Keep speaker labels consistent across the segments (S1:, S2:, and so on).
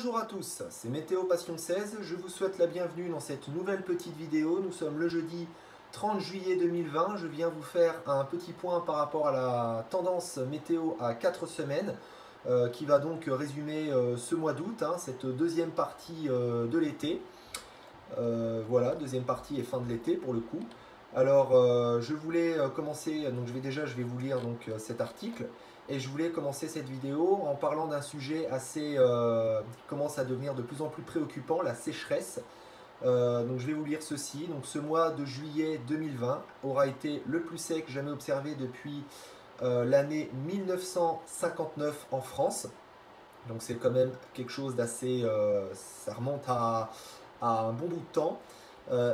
S1: Bonjour à tous, c'est Météo Passion 16, je vous souhaite la bienvenue dans cette nouvelle petite vidéo. Nous sommes le jeudi 30 juillet 2020, je viens vous faire un petit point par rapport à la tendance météo à 4 semaines qui va donc résumer ce mois d'août, cette deuxième partie de l'été. Voilà, deuxième partie et fin de l'été pour le coup. Alors je voulais commencer, donc je vais vous lire donc, cet article. Et je voulais commencer cette vidéo en parlant d'un sujet assez qui commence à devenir de plus en plus préoccupant, la sécheresse. Donc je vais vous lire ceci. Donc ce mois de juillet 2020 aura été le plus sec jamais observé depuis l'année 1959 en France. Donc c'est quand même quelque chose d'assez... ça remonte à un bon bout de temps.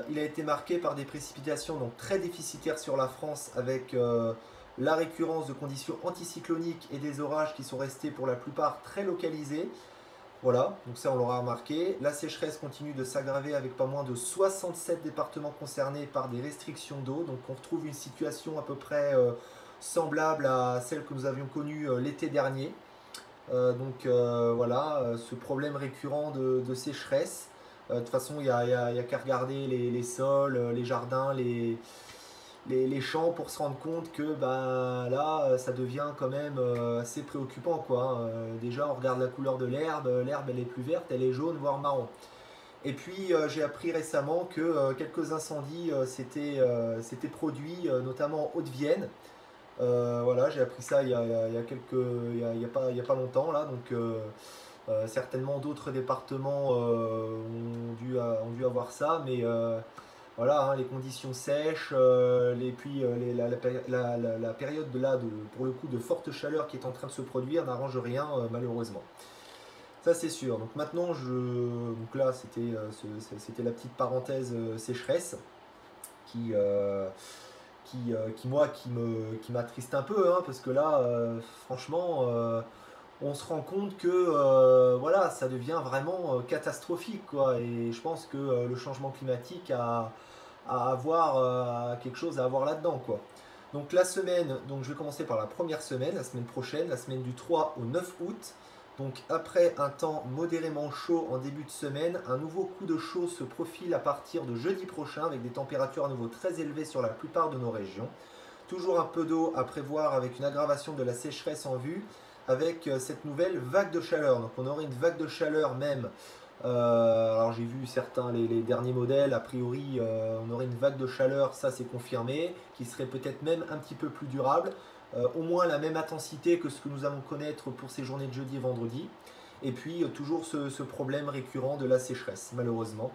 S1: Il a été marqué par des précipitations donc, très déficitaires sur la France avec la récurrence de conditions anticycloniques et des orages qui sont restés pour la plupart très localisés. Voilà, donc ça on l'aura remarqué. La sécheresse continue de s'aggraver avec pas moins de 67 départements concernés par des restrictions d'eau. Donc on retrouve une situation à peu près semblable à celle que nous avions connue l'été dernier. Voilà, ce problème récurrent de sécheresse. De toute façon, il n'y a qu'à regarder les sols, les jardins, les champs pour se rendre compte que ben, là, ça devient quand même assez préoccupant, quoi. Déjà, on regarde la couleur de l'herbe, l'herbe elle est plus verte, elle est jaune, voire marron. Et puis, j'ai appris récemment que quelques incendies s'étaient produits, notamment en Haute-Vienne. Voilà, j'ai appris ça il y a pas longtemps, là, donc... certainement d'autres départements ont dû avoir ça, mais voilà, les conditions sèches, la période pour le coup de forte chaleur qui est en train de se produire n'arrange rien malheureusement. Ça c'est sûr. Donc maintenant, donc là c'était la petite parenthèse sécheresse qui, moi qui m'attriste un peu, parce que là franchement on se rend compte que voilà, ça devient vraiment catastrophique, quoi. Et je pense que le changement climatique a avoir quelque chose à avoir là-dedans, quoi. Donc la semaine, donc je vais commencer par la première semaine, la semaine prochaine, la semaine du 3 au 9 août. Donc après un temps modérément chaud en début de semaine, un nouveau coup de chaud se profile à partir de jeudi prochain avec des températures à nouveau très élevées sur la plupart de nos régions. Toujours un peu d'eau à prévoir avec une aggravation de la sécheresse en vue avec cette nouvelle vague de chaleur. Donc on aurait une vague de chaleur même. Alors j'ai vu certains, les derniers modèles, a priori on aurait une vague de chaleur, ça c'est confirmé, qui serait peut-être même un petit peu plus durable. Au moins la même intensité que ce que nous allons connaître pour ces journées de jeudi et vendredi. Et puis toujours ce problème récurrent de la sécheresse, malheureusement.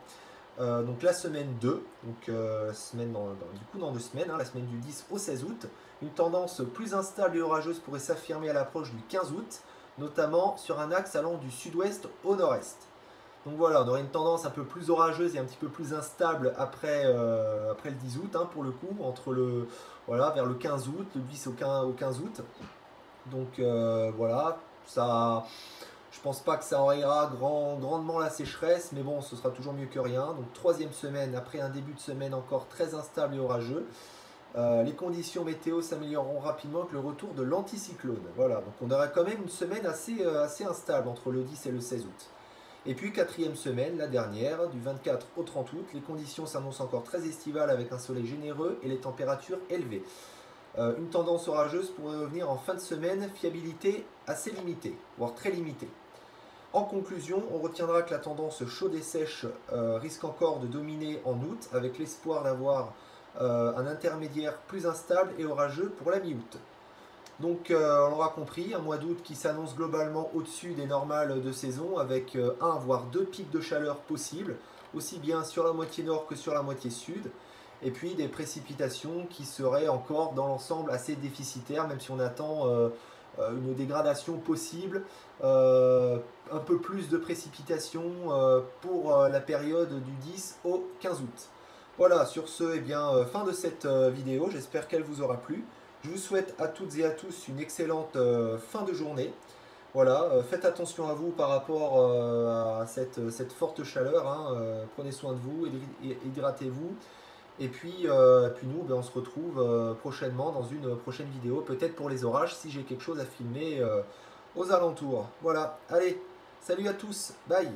S1: Donc la semaine 2, donc du coup dans 2 semaines, la semaine du 10 au 16 août, une tendance plus instable et orageuse pourrait s'affirmer à l'approche du 15 août, notamment sur un axe allant du sud-ouest au nord-est. Donc voilà, on aurait une tendance un peu plus orageuse et un petit peu plus instable après le 10 août, pour le coup, voilà, vers le 15 août, le 10 au 15 août. Donc voilà, ça... Je pense pas que ça enrayera grandement la sécheresse, mais bon, ce sera toujours mieux que rien. Donc troisième semaine, après un début de semaine encore très instable et orageux, les conditions météo s'amélioreront rapidement avec le retour de l'anticyclone. Voilà, donc on aura quand même une semaine assez instable entre le 10 et le 16 août. Et puis quatrième semaine, la dernière, du 24 au 30 août, les conditions s'annoncent encore très estivales avec un soleil généreux et les températures élevées. Une tendance orageuse pourrait revenir en fin de semaine, fiabilité assez limitée, voire très limitée. En conclusion, on retiendra que la tendance chaude et sèche risque encore de dominer en août, avec l'espoir d'avoir un intermédiaire plus instable et orageux pour la mi-août. Donc on l'aura compris, un mois d'août qui s'annonce globalement au-dessus des normales de saison, avec un voire deux pics de chaleur possibles, aussi bien sur la moitié nord que sur la moitié sud, et puis des précipitations qui seraient encore dans l'ensemble assez déficitaires, même si on attend une dégradation possible, un peu plus de précipitations pour la période du 10 au 15 août. Voilà, sur ce, eh bien, fin de cette vidéo, j'espère qu'elle vous aura plu. Je vous souhaite à toutes et à tous une excellente fin de journée. Voilà, faites attention à vous par rapport à cette forte chaleur, prenez soin de vous, hydratez-vous. Et puis nous, on se retrouve prochainement dans une prochaine vidéo, peut-être pour les orages, si j'ai quelque chose à filmer aux alentours. Voilà, allez, Salut à tous, bye.